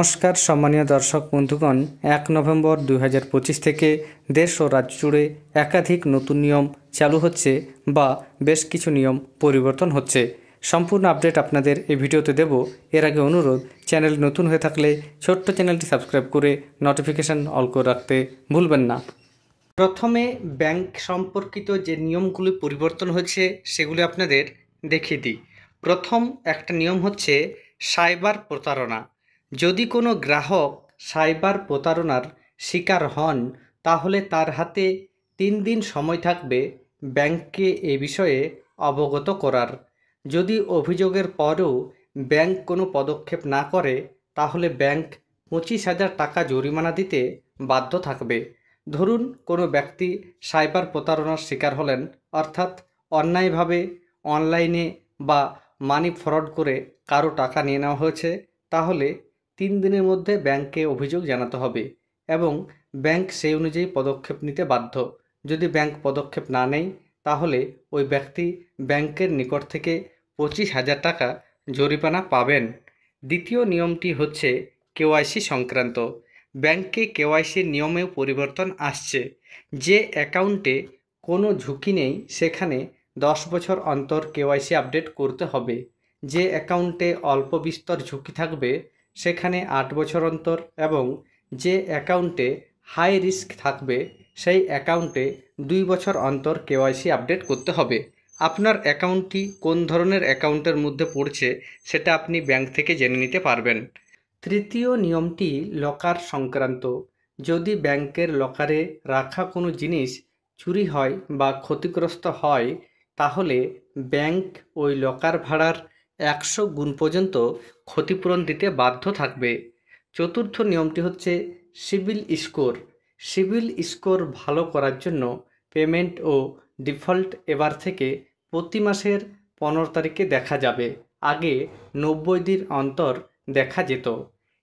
নমস্কার সম্মানীয় দর্শক বন্ধুগণ, 1 নভেম্বর 2025 থেকে দেশ ও রাজ্য জুড়ে একাধিক নতুন নিয়ম চালু হচ্ছে বা বেশ কিছু নিয়ম পরিবর্তন হচ্ছে। সম্পূর্ণ আপডেট আপনাদের এই ভিডিওতে দেব। এর আগে অনুরোধ, চ্যানেল নতুন হয়ে থাকলে ছোট্ট চ্যানেলটি সাবস্ক্রাইব করে নোটিফিকেশান অল করে রাখতে ভুলবেন না। প্রথমে ব্যাংক সম্পর্কিত যে নিয়মগুলি পরিবর্তন হয়েছে সেগুলি আপনাদের দেখিয়ে দিই। প্রথম একটা নিয়ম হচ্ছে সাইবার প্রতারণা। যদি কোনো গ্রাহক সাইবার প্রতারণার শিকার হন তাহলে তার হাতে 3 দিন সময় থাকবে ব্যাংককে এ বিষয়ে অবগত করার। যদি অভিযোগের পরেও ব্যাংক কোনো পদক্ষেপ না করে তাহলে ব্যাংক 25,000 টাকা জরিমানা দিতে বাধ্য থাকবে। ধরুন কোনো ব্যক্তি সাইবার প্রতারণার শিকার হলেন, অর্থাৎ অন্যায়ভাবে অনলাইনে বা মানি ফ্রড করে কারো টাকা নিয়ে নেওয়া হয়েছে, তাহলে 3 দিনের মধ্যে ব্যাংকে অভিযোগ জানাতে হবে এবং ব্যাংক সেই অনুযায়ী পদক্ষেপ নিতে বাধ্য। যদি ব্যাংক পদক্ষেপ না নেয় তাহলে ওই ব্যক্তি ব্যাংকের নিকট থেকে 25,000 টাকা জরিমানা পাবেন। দ্বিতীয় নিয়মটি হচ্ছে কেওয়াইসি সংক্রান্ত। ব্যাংকে কেওয়াইসির নিয়মেও পরিবর্তন আসছে। যে অ্যাকাউন্টে কোনো ঝুঁকি নেই সেখানে 10 বছর অন্তর কেওয়াইসি আপডেট করতে হবে। যে অ্যাকাউন্টে অল্প বিস্তর ঝুঁকি থাকবে সেখানে 8 বছর অন্তর, এবং যে অ্যাকাউন্টে হাই রিস্ক থাকবে সেই অ্যাকাউন্টে 2 বছর অন্তর কেওয়াইসি আপডেট করতে হবে। আপনার অ্যাকাউন্টটি কোন ধরনের অ্যাকাউন্টের মধ্যে পড়ছে সেটা আপনি ব্যাংক থেকে জেনে নিতে পারবেন। তৃতীয় নিয়মটি লকার সংক্রান্ত। যদি ব্যাংকের লকারে রাখা কোনো জিনিস চুরি হয় বা ক্ষতিগ্রস্ত হয় তাহলে ব্যাংক ওই লকার ভাড়ার 100 গুণ পর্যন্ত ক্ষতিপূরণ দিতে বাধ্য থাকবে। চতুর্থ নিয়মটি হচ্ছে সিবিল স্কোর। সিবিল স্কোর ভালো করার জন্য পেমেন্ট ও ডিফল্ট এবার থেকে প্রতি মাসের 15 তারিখে দেখা যাবে। আগে 90 দিন অন্তর দেখা যেত।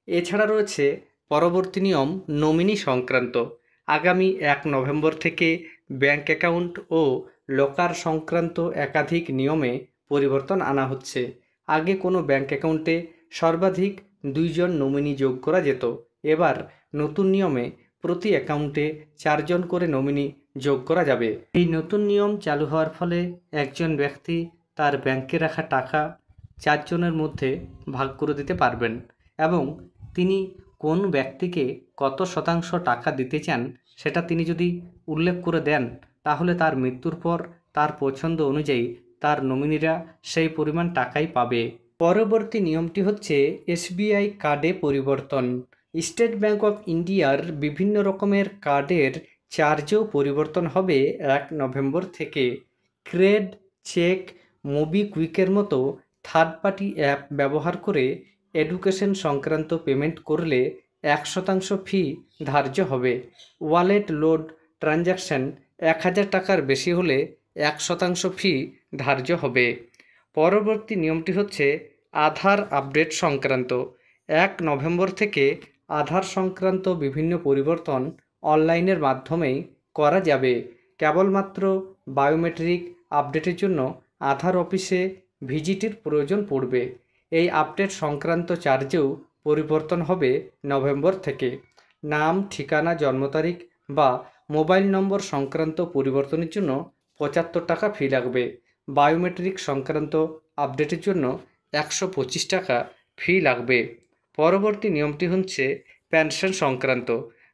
এছাড়া রয়েছে পরবর্তী নিয়ম নমিনি সংক্রান্ত। আগামী 1 নভেম্বর থেকে ব্যাংক অ্যাকাউন্ট ও লকার সংক্রান্ত একাধিক নিয়মে পরিবর্তন আনা হচ্ছে। আগে কোনো ব্যাংক অ্যাকাউন্টে সর্বাধিক 2 জন নমিনি যোগ করা যেত। এবার নতুন নিয়মে প্রতি অ্যাকাউন্টে 4 জন করে নমিনি যোগ করা যাবে। এই নতুন নিয়ম চালু হওয়ার ফলে একজন ব্যক্তি তার ব্যাংকে রাখা টাকা 4 জনের মধ্যে ভাগ করে দিতে পারবেন এবং তিনি কোন ব্যক্তিকে কত শতাংশ টাকা দিতে চান সেটা তিনি যদি উল্লেখ করে দেন তাহলে তার মৃত্যুর পর তার পছন্দ অনুযায়ী তার নমিনিরা সেই পরিমাণ টাকাই পাবে। পরবর্তী নিয়মটি হচ্ছে এসবিআই কার্ডে পরিবর্তন। স্টেট ব্যাংক অফ ইন্ডিয়ার বিভিন্ন রকমের কার্ডের চার্জেও পরিবর্তন হবে 1 নভেম্বর থেকে। ক্রেড, চেক, মোবিকুইকের মতো থার্ড পার্টি অ্যাপ ব্যবহার করে এডুকেশন সংক্রান্ত পেমেন্ট করলে 1% ফি ধার্য হবে। ওয়ালেট লোড ট্রানজ্যাকশন 1000 টাকার বেশি হলে 1% ফি ধার্য হবে। পরবর্তী নিয়মটি হচ্ছে আধার আপডেট সংক্রান্ত। 1 নভেম্বর থেকে আধার সংক্রান্ত বিভিন্ন পরিবর্তন অনলাইনের মাধ্যমেই করা যাবে। কেবলমাত্র বায়োমেট্রিক আপডেটের জন্য আধার অফিসে ভিজিটের প্রয়োজন পড়বে। এই আপডেট সংক্রান্ত চার্জেও পরিবর্তন হবে নভেম্বর থেকে। নাম, ঠিকানা, জন্ম তারিখ বা মোবাইল নম্বর সংক্রান্ত পরিবর্তনের জন্য 75 টাকা ফি লাগবে। বায়োমেট্রিক সংক্রান্ত আপডেটের জন্য 125 টাকা ফি লাগবে। পরবর্তী নিয়মটি হচ্ছে পেনশন সংক্রান্ত।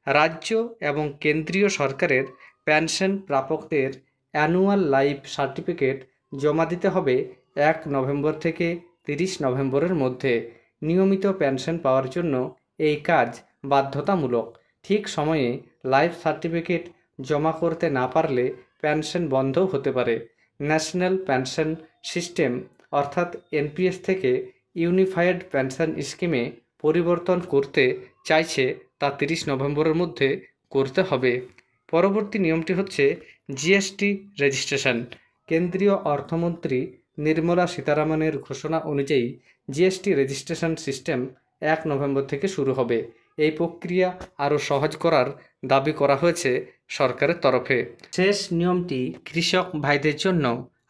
রাজ্য এবং কেন্দ্রীয় সরকারের পেনশন প্রাপকদের অ্যানুয়াল লাইফ সার্টিফিকেট জমা দিতে হবে 1 নভেম্বর থেকে 30 নভেম্বরের মধ্যে। নিয়মিত পেনশন পাওয়ার জন্য এই কাজ বাধ্যতামূলক। ঠিক সময়ে লাইফ সার্টিফিকেট জমা করতে না পারলে পেনশন বন্ধও হতে পারে। ন্যাশনাল পেনশন সিস্টেম অর্থাৎ এনপিএস থেকে ইউনিফাইড পেনশন স্কিমে পরিবর্তন করতে চাইছে তা 30 নভেম্বরের মধ্যে করতে হবে। পরবর্তী নিয়মটি হচ্ছে জিএসটি রেজিস্ট্রেশন। কেন্দ্রীয় অর্থমন্ত্রী নির্মলা সীতারামনের ঘোষণা অনুযায়ী জিএসটি রেজিস্ট্রেশন সিস্টেম 1 নভেম্বর থেকে শুরু হবে। এই প্রক্রিয়া আরও সহজ করার দাবি করা হয়েছে সরকারের তরফে। শেষ নিয়মটি কৃষক ভাইদের জন্য।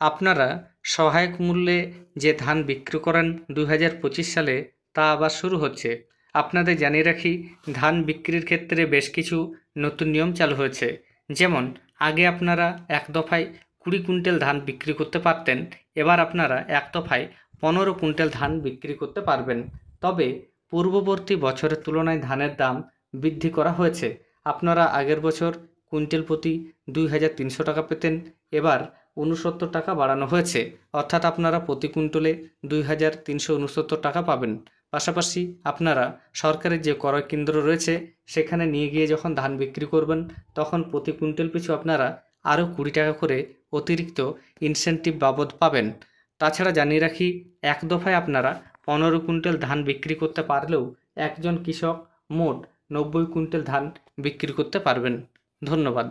আপনারা সহায়ক মূল্যে যে ধান বিক্রি করেন 2025 সালে তা আবার শুরু হচ্ছে। আপনাদের জানিয়ে রাখি, ধান বিক্রির ক্ষেত্রে বেশ কিছু নতুন নিয়ম চালু হয়েছে। যেমন আগে আপনারা এক দফায় 20 কুইন্টাল ধান বিক্রি করতে পারতেন, এবার আপনারা এক দফায় 15 কুইন্টাল ধান বিক্রি করতে পারবেন। তবে পূর্ববর্তী বছরের তুলনায় ধানের দাম বৃদ্ধি করা হয়েছে। আপনারা আগের বছর কুইন্টাল প্রতি 2300 টাকা পেতেন, এবার 69 টাকা বাড়ানো হয়েছে, অর্থাৎ আপনারা প্রতি কুইন্টলে 2369 টাকা পাবেন। পাশাপাশি আপনারা সরকারের যে ক্রয় কেন্দ্র রয়েছে সেখানে নিয়ে গিয়ে যখন ধান বিক্রি করবেন, তখন প্রতি কুইন্টাল পিছু আপনারা আরও 20 টাকা করে অতিরিক্ত ইনসেনটিভ বাবদ পাবেন। তাছাড়া জানিয়ে রাখি, এক দফায় আপনারা 15 কুইন্টাল ধান বিক্রি করতে পারলেও একজন কৃষক মোট 90 কুইন্টাল ধান বিক্রি করতে পারবেন। ধন্যবাদ।